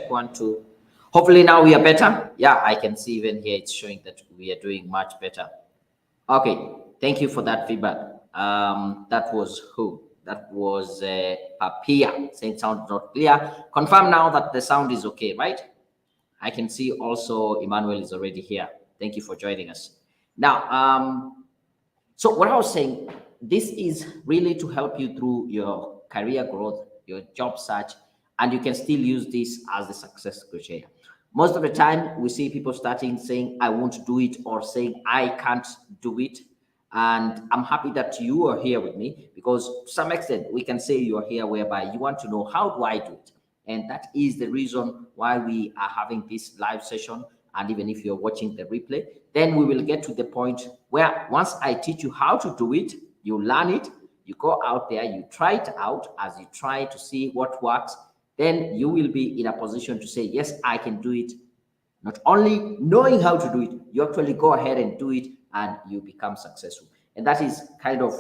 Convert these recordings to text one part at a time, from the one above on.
One, two. Hopefully now we are better. Yeah, I can see even here it's showing that we are doing much better. Okay, thank you for that feedback. That was who? That was Papia saying sound not clear. Confirm now that the sound is okay, right? I can see also Emmanuel is already here. Thank you for joining us. Now, so what I was saying, this is really to help you through your career growth, your job search, and you can still use this as the success criteria. Most of the time, we see people starting saying, I won't do it, or saying, I can't do it. And I'm happy that you are here with me, because to some extent, we can say you are here whereby you want to know, how do I do it? And that is the reason why we are having this live session. And even if you're watching the replay, then we will get to the point where once I teach you how to do it, you learn it, you go out there, you try it out. As you try to see what works, then you will be in a position to say, yes, I can do it. Not only knowing how to do it, you actually go ahead and do it, and you become successful. And that is kind of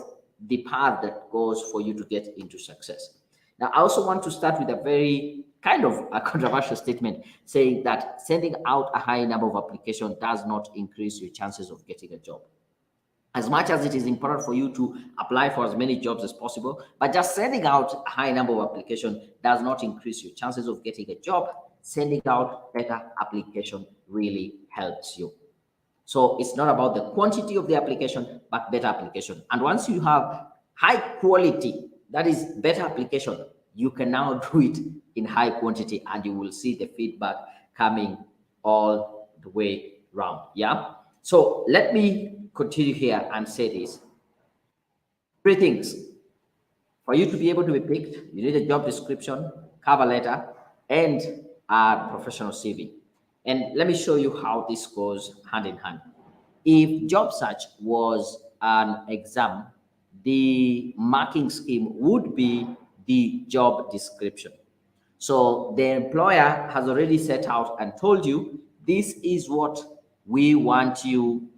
the path that goes for you to get into success. Now, I also want to start with a very kind of a controversial statement saying that sending out a high number of applications does not increase your chances of getting a job. As much as it is important for you to apply for as many jobs as possible, but just sending out a high number of applications does not increase your chances of getting a job. Sending out better application really helps you. So it's not about the quantity of the application, but better application. And once you have high quality, that is better application, you can now do it in high quantity, and you will see the feedback coming all the way round. Yeah. So let me continue here and say this. Three things. For you to be able to be picked, you need a job description, cover letter, and a professional CV. And let me show you how this goes hand in hand. If job search was an exam, the marking scheme would be the job description. So the employer has already set out and told you, this is what we want you,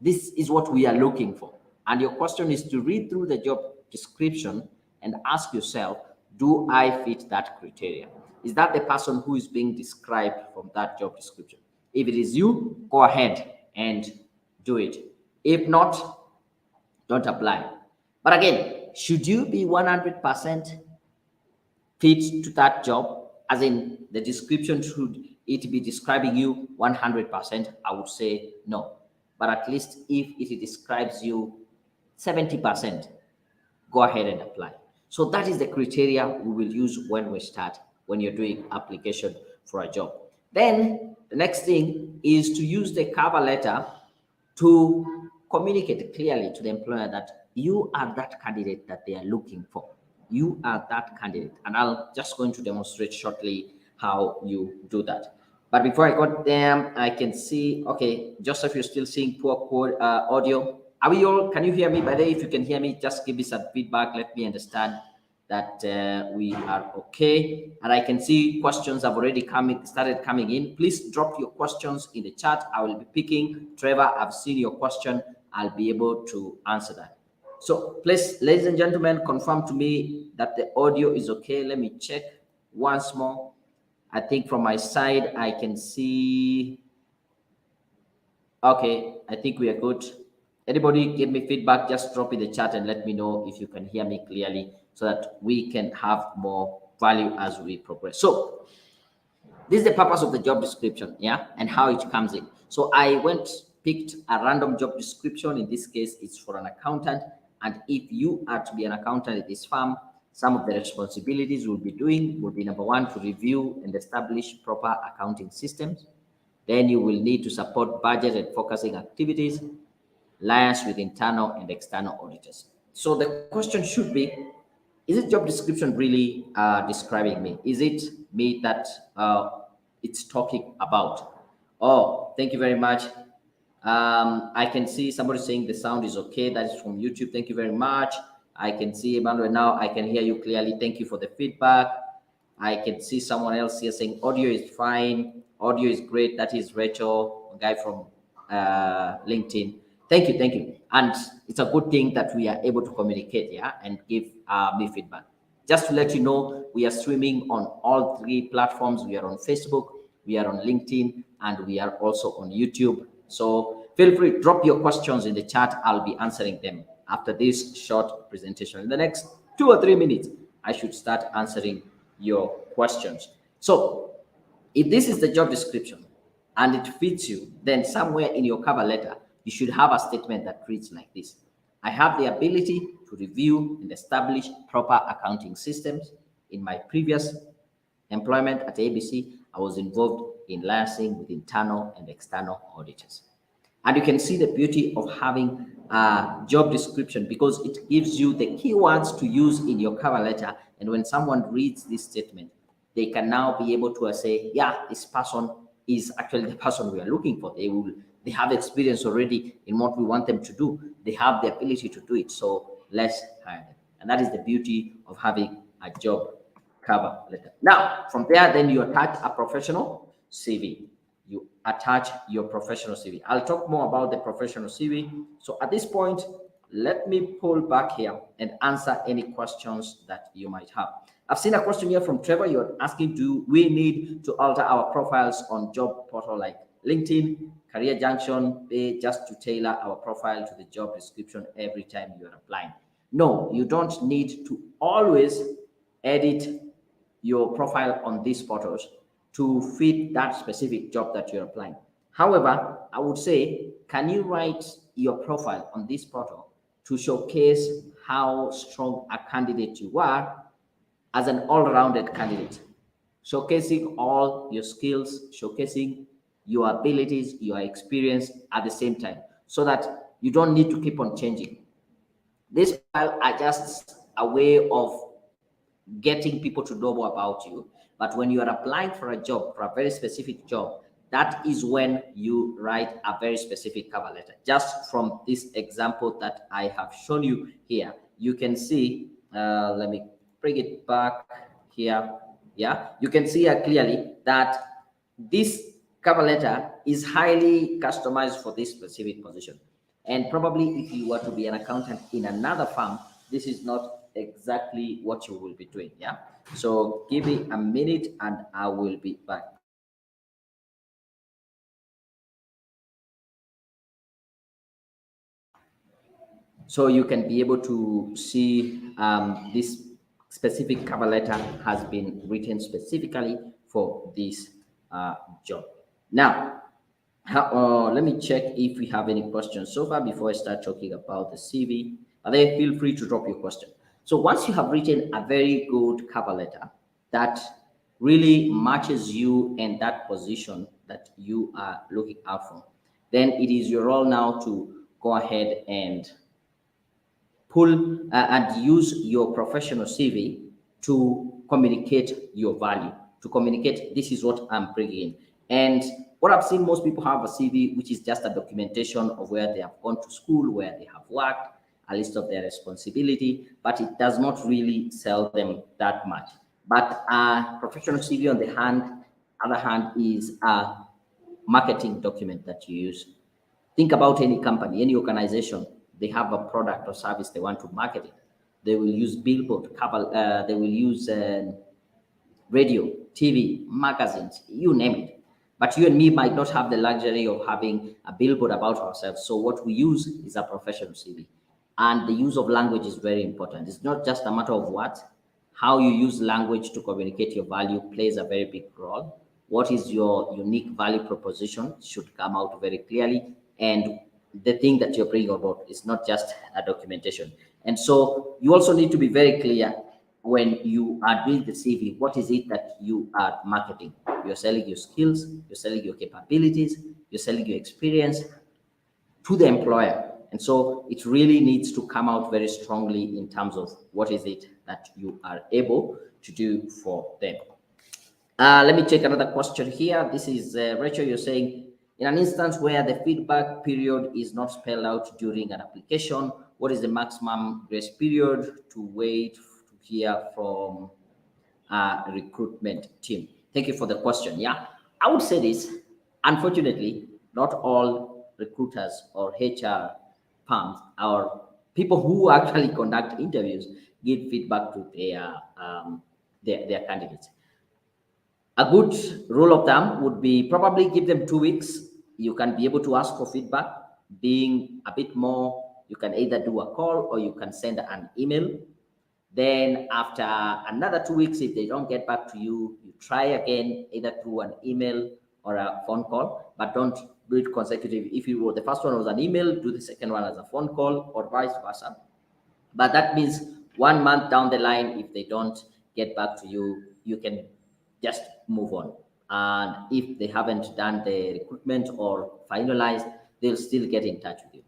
this is what we are looking for. And your question is to read through the job description and ask yourself, do I fit that criteria? Is that the person who is being described from that job description? If it is you, go ahead and do it. If not, don't apply. But again, should you be 100% fit to that job, as in the description, should it be describing you 100%? I would say no. But at least if it describes you 70%, go ahead and apply. So that is the criteria we will use when we start, when you're doing application for a job. Then the next thing is to use the cover letter to communicate clearly to the employer that you are that candidate that they are looking for. You are that candidate. And I'll just going to demonstrate shortly how you do that. But before I got them, I can see, okay, Joseph, you're still seeing poor audio. Are we all, can you hear me? By the way, if you can hear me, just give me some feedback. Let me understand that we are okay. And I can see questions have already started coming in. Please drop your questions in the chat. I will be picking. Trevor, I've seen your question. I'll be able to answer that. So please, ladies and gentlemen, confirm to me that the audio is okay. Let me check once more. I think from my side, I can see. Okay, I think we are good. Anybody give me feedback, just drop in the chat and let me know if you can hear me clearly so that we can have more value as we progress. So this is the purpose of the job description, yeah, and how it comes in. So I picked a random job description. In this case, it's for an accountant. And if you are to be an accountant at this firm, some of the responsibilities will be number one, to review and establish proper accounting systems. Then you will need to support budget and focusing activities, liaise with internal and external auditors. So the question should be, is it job description really describing me? Is it me that it's talking about? Oh, thank you very much. I can see somebody saying the sound is okay. That is from YouTube. Thank you very much. I can see Emmanuel now. I can hear you clearly. Thank you for the feedback. I can see someone else here saying audio is fine. Audio is great. That is Rachel, a guy from LinkedIn. Thank you, thank you. And it's a good thing that we are able to communicate, yeah, and give me feedback. Just to let you know, we are streaming on all 3 platforms. We are on Facebook, we are on LinkedIn, and we are also on YouTube. So feel free, drop your questions in the chat. I'll be answering them after this short presentation. In the next 2 or 3 minutes, I should start answering your questions. So if this is the job description and it fits you, then somewhere in your cover letter, you should have a statement that reads like this: I have the ability to review and establish proper accounting systems. In my previous employment at ABC, I was involved in liaising with internal and external auditors. And you can see the beauty of having a job description, because it gives you the keywords to use in your cover letter. And when someone reads this statement, they can now be able to say, yeah, this person is actually the person we are looking for. They have experience already in what we want them to do. They have the ability to do it. So let's hire them. And that is the beauty of having a job cover letter. Now, from there, then you attach a professional CV. You attach your professional CV. I'll talk more about the professional CV. So at this point, let me pull back here and answer any questions that you might have. I've seen a question here from Trevor. You're asking, do we need to alter our profiles on job portal like LinkedIn, Career Junction, just to tailor our profile to the job description every time you're applying? No, you don't need to always edit your profile on these portals to fit that specific job that you're applying. However, I would say, can you write your profile on this portal to showcase how strong a candidate you are as an all-rounded candidate, showcasing all your skills, showcasing your abilities, your experience at the same time, so that you don't need to keep on changing. These files are just a way of getting people to know more about you. But when you are applying for a job, for a very specific job, that is when you write a very specific cover letter. Just from this example that I have shown you here, you can see, let me bring it back here. Yeah, you can see here clearly that this cover letter is highly customized for this specific position. And probably if you were to be an accountant in another firm, this is not exactly what you will be doing. Yeah, so give me a minute and I will be back. So you can be able to see this specific cover letter has been written specifically for this job. Now, let me check if we have any questions so far before I start talking about the CV. But then feel free to drop your question. So once you have written a very good cover letter that really matches you and that position that you are looking out for, then it is your role now to go ahead and pull and use your professional CV to communicate your value, to communicate this is what I'm bringing in. And what I've seen, most people have a CV which is just a documentation of where they have gone to school, where they have worked, a list of their responsibility, but it does not really sell them that much. But a professional CV, on the other hand, is a marketing document that you use. Think about any company, any organization. They have a product or service they want to market it. They will use billboard, they will use radio, TV, magazines, you name it. But you and me might not have the luxury of having a billboard about ourselves. So what we use is a professional CV. And the use of language is very important. It's not just a matter of what. How you use language to communicate your value plays a very big role. What is your unique value proposition should come out very clearly. And the thing that you're bringing about is not just a documentation. And so you also need to be very clear when you are doing the CV, what is it that you are marketing? You're selling your skills, you're selling your capabilities, you're selling your experience to the employer. And so it really needs to come out very strongly in terms of what is it that you are able to do for them. Let me check another question here. This is Rachel. You're saying, in an instance where the feedback period is not spelled out during an application, what is the maximum grace period to wait to hear from a recruitment team? Thank you for the question. Yeah, I would say this. Unfortunately, not all recruiters or HR firms or people who actually conduct interviews give feedback to their candidates. A good rule of thumb would be probably give them 2 weeks. You can be able to ask for feedback. Being a bit more, you can either do a call or you can send an email. Then after another 2 weeks, if they don't get back to you, you try again, either through an email or a phone call, but don't do it consecutive. If you were the first one was an email, do the second one as a phone call or vice versa. But that means 1 month down the line, if they don't get back to you, you can just move on. And if they haven't done the recruitment or finalized, they'll still get in touch with you.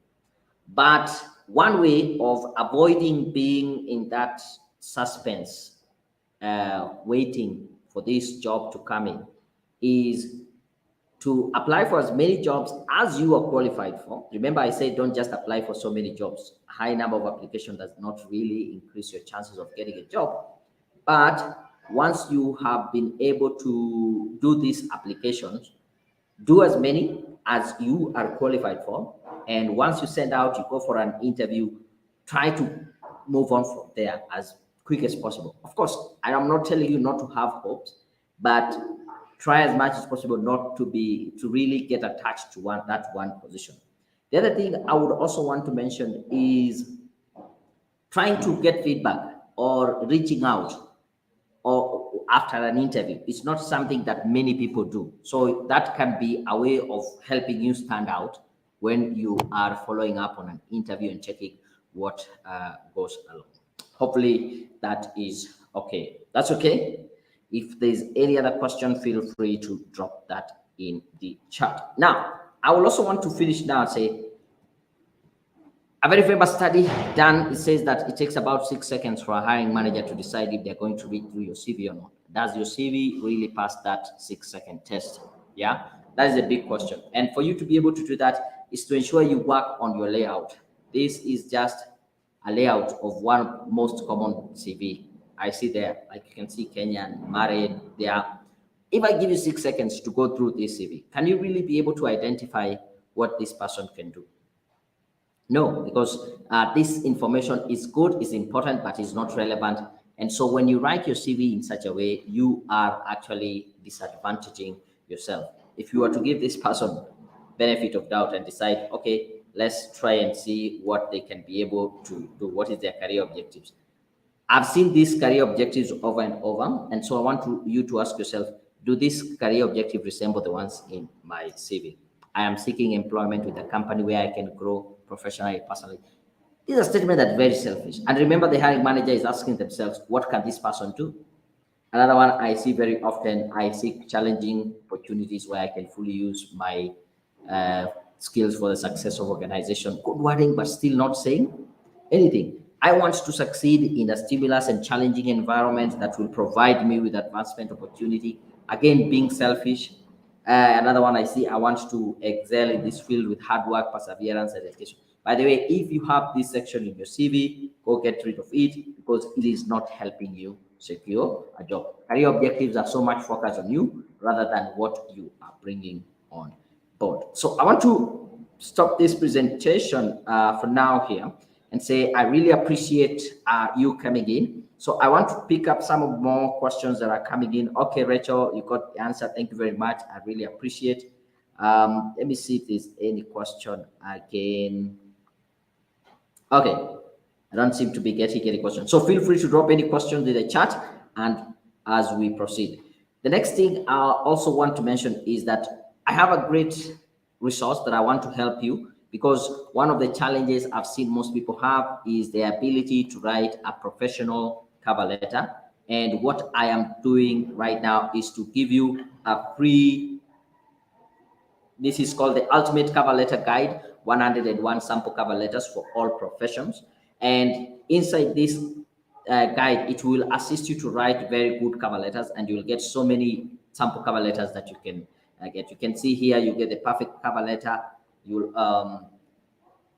But one way of avoiding being in that suspense, waiting for this job to come in, is to apply for as many jobs as you are qualified for. Remember, I said don't just apply for so many jobs. A high number of applications does not really increase your chances of getting a job. But once you have been able to do these applications, do as many as you are qualified for. And once you send out, you go for an interview, try to move on from there as quick as possible. Of course, I am not telling you not to have hopes, but try as much as possible not to really get attached to that one position. The other thing I would also want to mention is trying to get feedback or reaching out or after an interview. It's not something that many people do. So that can be a way of helping you stand out when you are following up on an interview and checking what goes along. Hopefully that is okay. That's okay. If there's any other question, feel free to drop that in the chat. Now, I will also want to finish now and say, a very famous study done, it says that it takes about 6 seconds for a hiring manager to decide if they're going to read through your CV or not. Does your CV really pass that 6-second test? Yeah, that is a big question. And for you to be able to do that is to ensure you work on your layout. This is just a layout of one most common CV. I see there, like you can see Kenyan, married, there. If I give you 6 seconds to go through this CV, can you really be able to identify what this person can do? No, because this information is good, is important, but is not relevant. And so when you write your CV in such a way, you are actually disadvantaging yourself. If you were to give this person benefit of doubt and decide, okay, let's try and see what they can be able to do, what is their career objectives. I've seen these career objectives over and over. And so I want you to ask yourself, do these career objectives resemble the ones in my CV? I am seeking employment with a company where I can grow professionally, personally. This is a statement that's very selfish. And remember, the hiring manager is asking themselves, what can this person do? Another one I see very often, I seek challenging opportunities where I can fully use my skills for the success of organization. Good wording, but still not saying anything. I want to succeed in a stimulus and challenging environment that will provide me with advancement opportunity. Again, being selfish. Another one I see, I want to excel in this field with hard work, perseverance, and dedication. By the way, if you have this section in your CV, go get rid of it because it is not helping you secure a job. Career objectives are so much focused on you rather than what you are bringing on board. So I want to stop this presentation for now here and say I really appreciate you coming in. So I want to pick up some of more questions that are coming in. Okay, Rachel, you got the answer. Thank you very much. I really appreciate. Let me see if there's any question again. Okay, I don't seem to be getting any questions. So feel free to drop any questions in the chat and as we proceed. The next thing I also want to mention is that I have a great resource that I want to help you because one of the challenges I've seen most people have is the ability to write a professional cover letter. And what I am doing right now is to give you a free, this is called the Ultimate Cover Letter Guide, 101 sample cover letters for all professions. And inside this guide, it will assist you to write very good cover letters, and you will get so many sample cover letters that you can get. You can see here, you get the perfect cover letter. You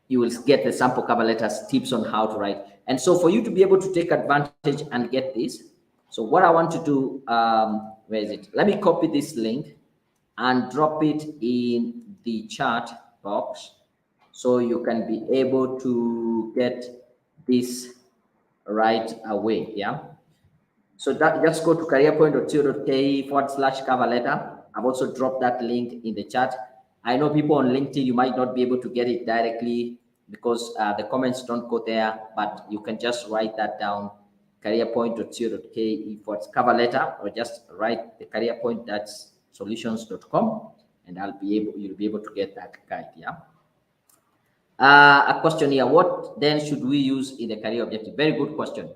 will get the sample cover letters, tips on how to write. And so for you to be able to take advantage and get this, so what I want to do, where is it? Let me copy this link and drop it in the chat box so you can be able to get this right away. Yeah. So that, just go to careerpoint.co.ke/cover letter. I've also dropped that link in the chat. I know people on LinkedIn, you might not be able to get it directly because the comments don't go there, but you can just write that down, careerpoint.co.ke/cover letter, or just write the careerpoint.solutions.com, and you'll be able to get that guide. Yeah. A question here: what then should we use in the career objective? Very good question.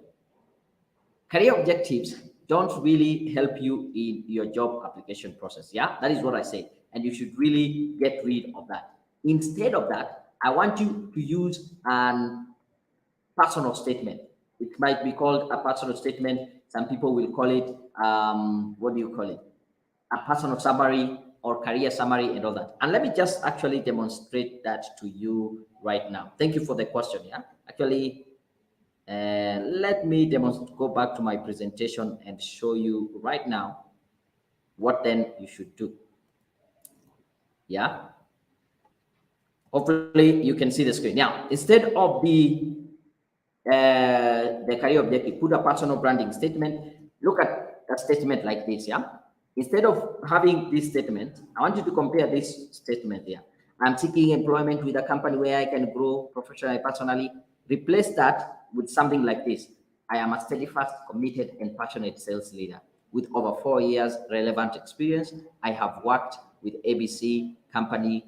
Career objectives don't really help you in your job application process. Yeah, that is what I say. And you should really get rid of that. Instead of that, I want you to use an personal statement. It might be called a personal statement. Some people will call it, what do you call it? A personal summary or career summary and all that. And let me just actually demonstrate that to you right now. Thank you for the question. Yeah, actually, let me go back to my presentation and show you right now what then you should do. Yeah. Hopefully you can see the screen. Now, instead of the career objective, put a personal branding statement. Look at a statement like this. Yeah. Instead of having this statement, I want you to compare this statement here. I'm seeking employment with a company where I can grow professionally, personally. Replace that with something like this. I am a steadfast, committed, and passionate sales leader with over 4 years relevant experience. I have worked with ABC company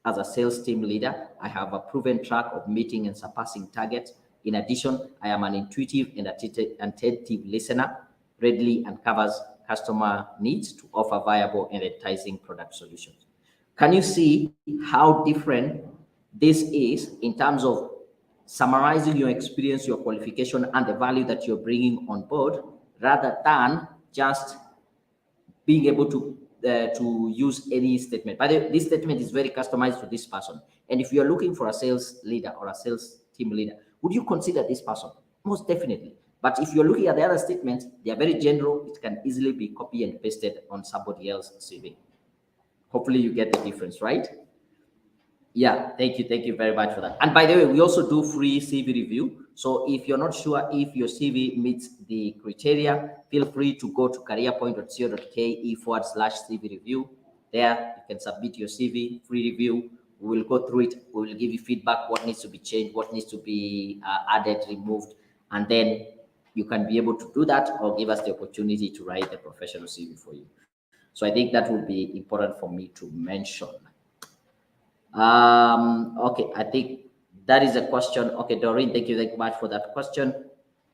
as a sales team leader. I have a proven track of meeting and surpassing targets. In addition, I am an intuitive and attentive listener, readily uncovers customer needs to offer viable and enticing product solutions. Can you see how different this is in terms of summarizing your experience, your qualification, and the value that you're bringing on board, rather than just being able to use any statement? But this statement is very customized to this person. And if you're looking for a sales leader or a sales team leader, would you consider this person? Most definitely. But if you're looking at the other statements, they are very general. It can easily be copied and pasted on somebody else's CV. Hopefully you get the difference, right? Yeah, thank you very much for that. And by the way, we also do free CV review. So if you're not sure if your CV meets the criteria, feel free to go to careerpoint.co.ke/CV review. There you can submit your CV, free review. We will go through it. We will give you feedback, what needs to be changed, what needs to be added, removed, and then you can be able to do that or give us the opportunity to write the professional CV for you. So I think that would be important for me to mention. Okay, I think that is a question. Okay, Doreen, thank you very much for that question.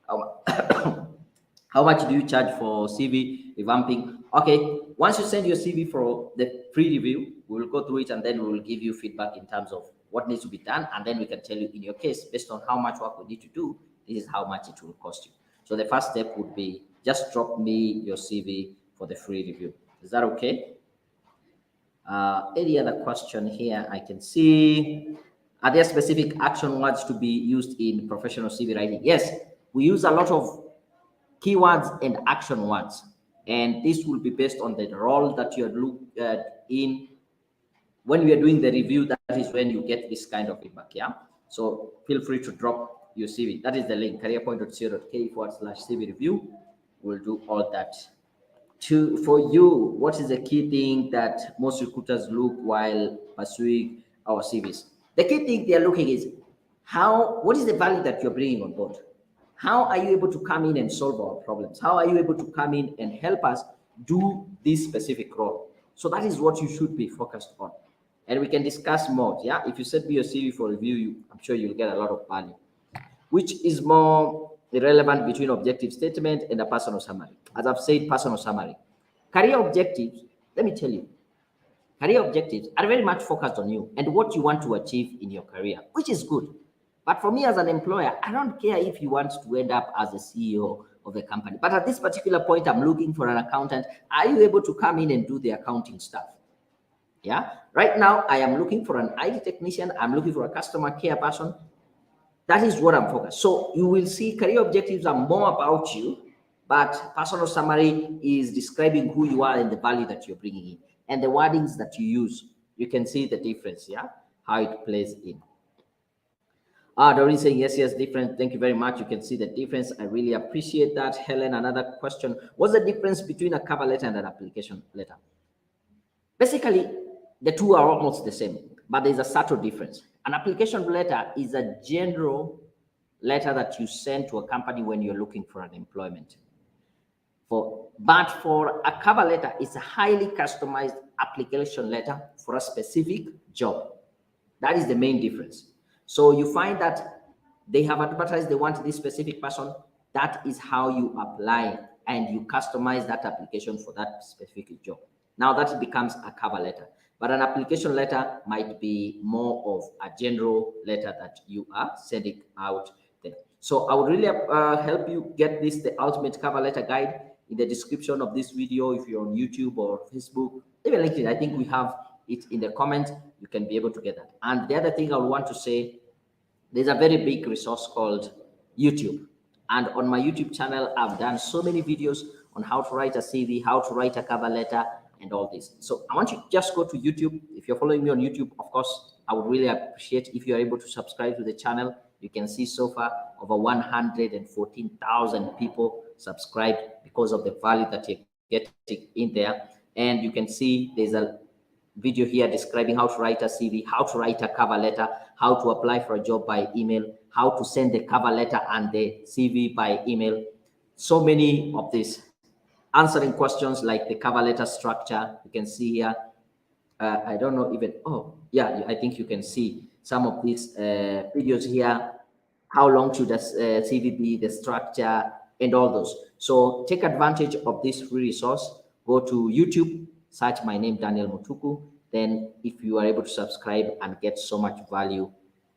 How much do you charge for CV revamping? Okay, once you send your CV for the free review, we will go through it and then we will give you feedback in terms of what needs to be done. And then we can tell you in your case, based on how much work we need to do, this is how much it will cost you. So the first step would be just drop me your CV for the free review. Is that okay? Any other question here? I can see. Are there specific action words to be used in professional CV writing? Yes, we use a lot of keywords and action words, and this will be based on the role that you're in. When we are doing the review, that is when you get this kind of feedback. Yeah. So feel free to drop your CV. That is the link, careerpoint.co.ke/CV review. We'll do all that. For you, what is the key thing that most recruiters look while pursuing our CVs? The key thing they're looking is what is the value that you're bringing on board? How are you able to come in and solve our problems? How are you able to come in and help us do this specific role? So that is what you should be focused on. And we can discuss more. Yeah. If you send me your CV for review, I'm sure you'll get a lot of value. Which is more relevant between objective statement and a personal summary? As I've said, personal summary. Career objectives, let me tell you, career objectives are very much focused on you and what you want to achieve in your career, which is good. But for me as an employer, I don't care if you want to end up as a CEO of a company. But at this particular point, I'm looking for an accountant. Are you able to come in and do the accounting stuff? Yeah. Right now, I am looking for an IT technician. I'm looking for a customer care person. That is what I'm focused. So you will see career objectives are more about you, but personal summary is describing who you are and the value that you're bringing in. And the wordings that you use, you can see the difference, yeah, how it plays in. Doreen saying, yes, yes, different. Thank you very much. You can see the difference. I really appreciate that. Helen, another question. What's the difference between a cover letter and an application letter? Basically, the two are almost the same, but there's a subtle difference. An application letter is a general letter that you send to a company when you're looking for an employment. But for a cover letter, it's a highly customized application letter for a specific job. That is the main difference. So you find that they have advertised they want this specific person. That is how you apply and you customize that application for that specific job. Now that becomes a cover letter. But an application letter might be more of a general letter that you are sending out there. So I would really help you get this, the ultimate cover letter guide, in the description of this video. If you're on YouTube or Facebook, even LinkedIn, I think we have it in the comments. You can be able to get that. And the other thing I want to say, there's a very big resource called YouTube. And on my YouTube channel, I've done so many videos on how to write a CV, how to write a cover letter, and all this. So I want you to just go to YouTube. If you're following me on YouTube, of course, I would really appreciate if you're able to subscribe to the channel. You can see so far over 114,000 people subscribed because of the value that you're getting in there. And you can see there's a video here describing how to write a CV, how to write a cover letter, how to apply for a job by email, how to send the cover letter and the CV by email. So many of these, answering questions like the cover letter structure. You can see here. I don't know even, oh, yeah, I think you can see some of these videos here. How long should a CV be, the structure, and all those. So take advantage of this free resource. Go to YouTube, search my name, Daniel Mutuku. Then if you are able to subscribe and get so much value,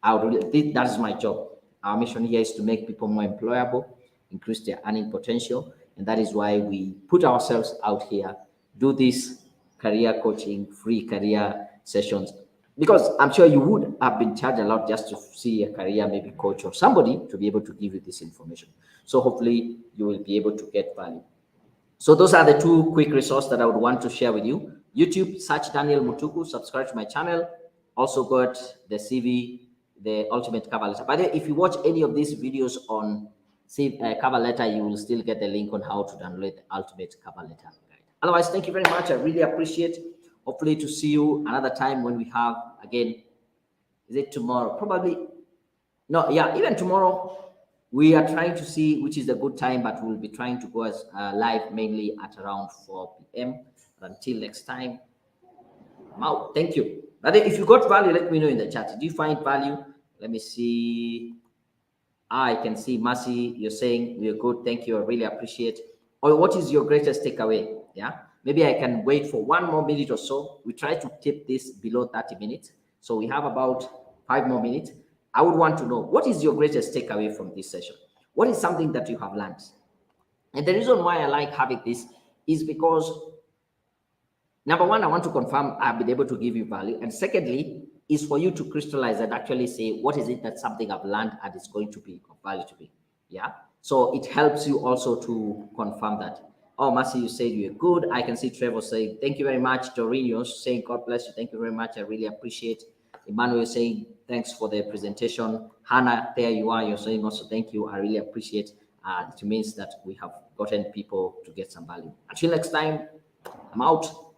that is my job. Our mission here is to make people more employable, increase their earning potential. And that is why we put ourselves out here, do this career coaching, free career sessions, because I'm sure you would have been charged a lot just to see a career maybe coach or somebody to be able to give you this information. So hopefully you will be able to get value. So those are the two quick resources that I would want to share with you. YouTube, search Daniel Mutuku, subscribe to my channel. Also got the CV, the ultimate cover letter. By the way, if you watch any of these videos on cover letter, you will still get the link on how to download the ultimate cover letter guide. Otherwise, thank you very much. I really appreciate. Hopefully to see you another time when we have, again, is it tomorrow? Probably, no, yeah, even tomorrow. We are trying to see which is a good time, but we'll be trying to go as live mainly at around 4 p.m. Until next time. Wow, thank you. But if you got value, let me know in the chat. Do you find value? Let me see. I can see Mercy, you're saying we're good. Thank you. I really appreciate. Or what is your greatest takeaway? Yeah. Maybe I can wait for 1 more minute or so. We try to keep this below 30 minutes. So we have about 5 more minutes. I would want to know, what is your greatest takeaway from this session? What is something that you have learned? And the reason why I like having this is because, number one, I want to confirm I've been able to give you value. And secondly, is for you to crystallize and actually say, what is it that something I've learned and it's going to be of value to me? Yeah. So it helps you also to confirm that. Oh, Mercy, you said you're good. I can see Trevor saying, thank you very much. Dorino saying, God bless you. Thank you very much. I really appreciate. Emmanuel saying, thanks for the presentation. Hannah, there you are. You're saying also, thank you. I really appreciate. It means that we have gotten people to get some value. Until next time, I'm out.